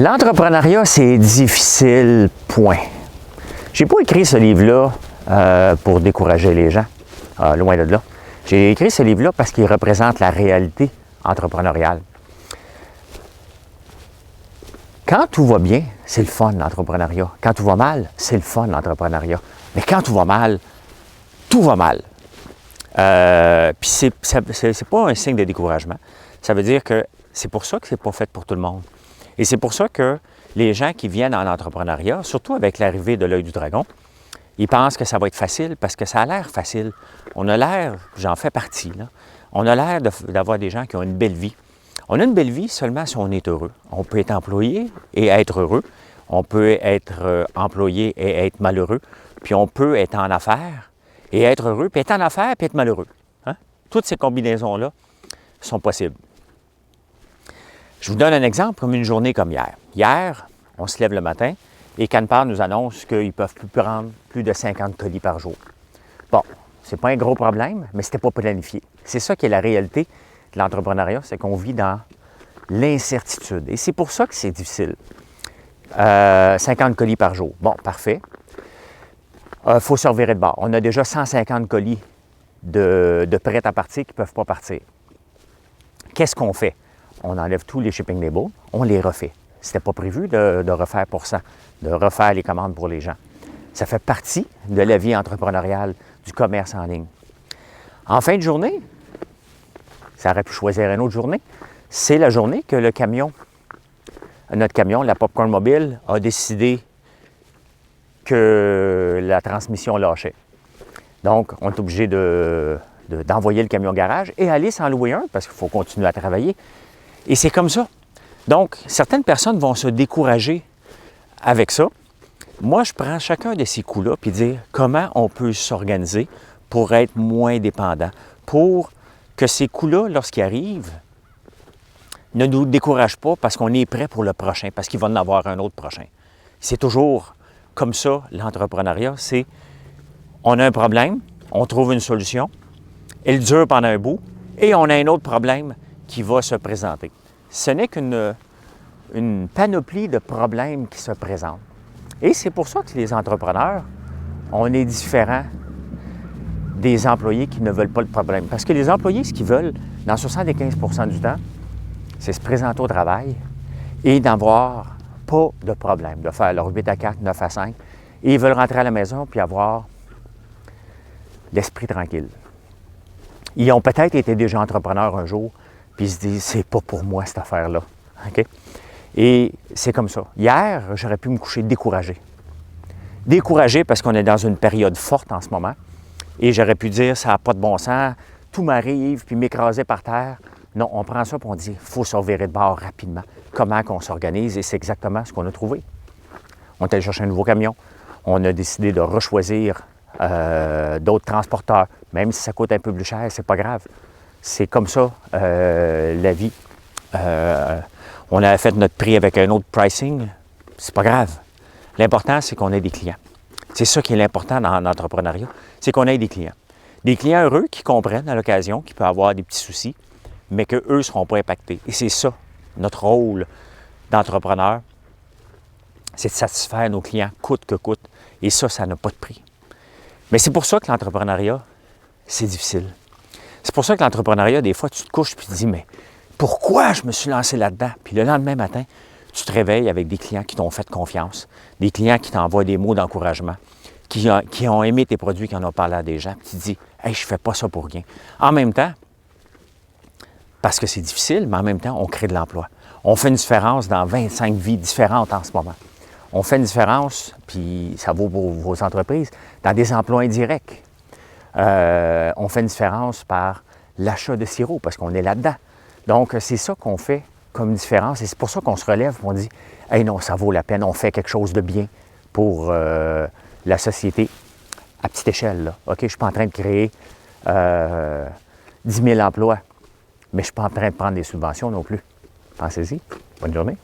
L'entrepreneuriat, c'est difficile, point. J'ai pas écrit ce livre-là pour décourager les gens, loin de là. J'ai écrit ce livre-là parce qu'il représente la réalité entrepreneuriale. Quand tout va bien, c'est le fun, l'entrepreneuriat. Quand tout va mal, c'est le fun, l'entrepreneuriat. Mais quand tout va mal, tout va mal. Puis c'est pas un signe de découragement. Ça veut dire que c'est pour ça que c'est pas fait pour tout le monde. Et c'est pour ça que les gens qui viennent en entrepreneuriat, surtout avec l'arrivée de l'œil du dragon, ils pensent que ça va être facile parce que ça a l'air facile. On a l'air, j'en fais partie, là, on a l'air d'avoir des gens qui ont une belle vie. On a une belle vie seulement si on est heureux. On peut être employé et être heureux. On peut être employé et être malheureux. Puis on peut être en affaires et être heureux, puis être en affaires puis être malheureux. Hein? Toutes ces combinaisons-là sont possibles. Je vous donne un exemple comme une journée comme hier. Hier, on se lève le matin et Canpar nous annonce qu'ils ne peuvent plus prendre plus de 50 colis par jour. Bon, c'est pas un gros problème, mais ce n'était pas planifié. C'est ça qui est la réalité de l'entrepreneuriat, c'est qu'on vit dans l'incertitude. Et c'est pour ça que c'est difficile. 50 colis par jour. Bon, parfait. Faut se revirer de bord. On a déjà 150 colis de prêts à partir qui ne peuvent pas partir. Qu'est-ce qu'on fait? On enlève tous les shipping labels, on les refait. C'était pas prévu de refaire pour ça, de refaire les commandes pour les gens. Ça fait partie de la vie entrepreneuriale, du commerce en ligne. En fin de journée, ça aurait pu choisir une autre journée, c'est la journée que notre camion, la Popcorn Mobile, a décidé que la transmission lâchait. Donc, on est obligé d'envoyer le camion au garage et aller s'en louer un parce qu'il faut continuer à travailler. Et c'est comme ça. Donc, certaines personnes vont se décourager avec ça. Moi, je prends chacun de ces coups-là puis dire comment on peut s'organiser pour être moins dépendant, pour que ces coups-là, lorsqu'ils arrivent, ne nous découragent pas parce qu'on est prêt pour le prochain, parce qu'il va en avoir un autre prochain. C'est toujours comme ça, l'entrepreneuriat, c'est on a un problème, on trouve une solution, elle dure pendant un bout, et on a un autre problème qui va se présenter. Ce n'est qu'une panoplie de problèmes qui se présentent. Et c'est pour ça que les entrepreneurs, on est différents des employés qui ne veulent pas le problème. Parce que les employés, ce qu'ils veulent, dans 75% du temps, c'est se présenter au travail et n'avoir pas de problème, de faire leur 8 à 4, 9 à 5. Et ils veulent rentrer à la maison puis avoir l'esprit tranquille. Ils ont peut-être été déjà entrepreneurs un jour, puis ils se disent, c'est pas pour moi cette affaire-là. Okay? Et c'est comme ça. Hier, j'aurais pu me coucher découragé. Découragé parce qu'on est dans une période forte en ce moment. Et j'aurais pu dire, ça n'a pas de bon sens, tout m'arrive, puis m'écraser par terre. Non, on prend ça et on dit, il faut se revirer de bord rapidement. Comment qu'on s'organise? Et c'est exactement ce qu'on a trouvé. On est allé chercher un nouveau camion. On a décidé de rechoisir d'autres transporteurs. Même si ça coûte un peu plus cher, c'est pas grave. C'est comme ça, la vie. On a fait notre prix avec un autre pricing. C'est pas grave. L'important, c'est qu'on ait des clients. C'est ça qui est l'important dans l'entrepreneuriat, c'est qu'on ait des clients. Des clients heureux qui comprennent à l'occasion qu'il peut avoir des petits soucis, mais qu'eux ne seront pas impactés. Et c'est ça, notre rôle d'entrepreneur, c'est de satisfaire nos clients coûte que coûte. Et ça n'a pas de prix. Mais c'est pour ça que l'entrepreneuriat, c'est difficile. C'est pour ça que l'entrepreneuriat, des fois, tu te couches et tu te dis, mais pourquoi je me suis lancé là-dedans? Puis le lendemain matin, tu te réveilles avec des clients qui t'ont fait confiance, des clients qui t'envoient des mots d'encouragement, qui ont aimé tes produits, qui en ont parlé à des gens. Puis tu te dis, hey, je ne fais pas ça pour rien. En même temps, parce que c'est difficile, mais en même temps, on crée de l'emploi. On fait une différence dans 25 vies différentes en ce moment. On fait une différence, puis ça vaut pour vos entreprises, dans des emplois indirects. On fait une différence par l'achat de sirop, parce qu'on est là-dedans. Donc, c'est ça qu'on fait comme différence, et c'est pour ça qu'on se relève et on dit « Hey non, ça vaut la peine, on fait quelque chose de bien pour la société à petite échelle. Là. OK, je ne suis pas en train de créer 10 000 emplois, mais je ne suis pas en train de prendre des subventions non plus. Pensez-y. Bonne journée.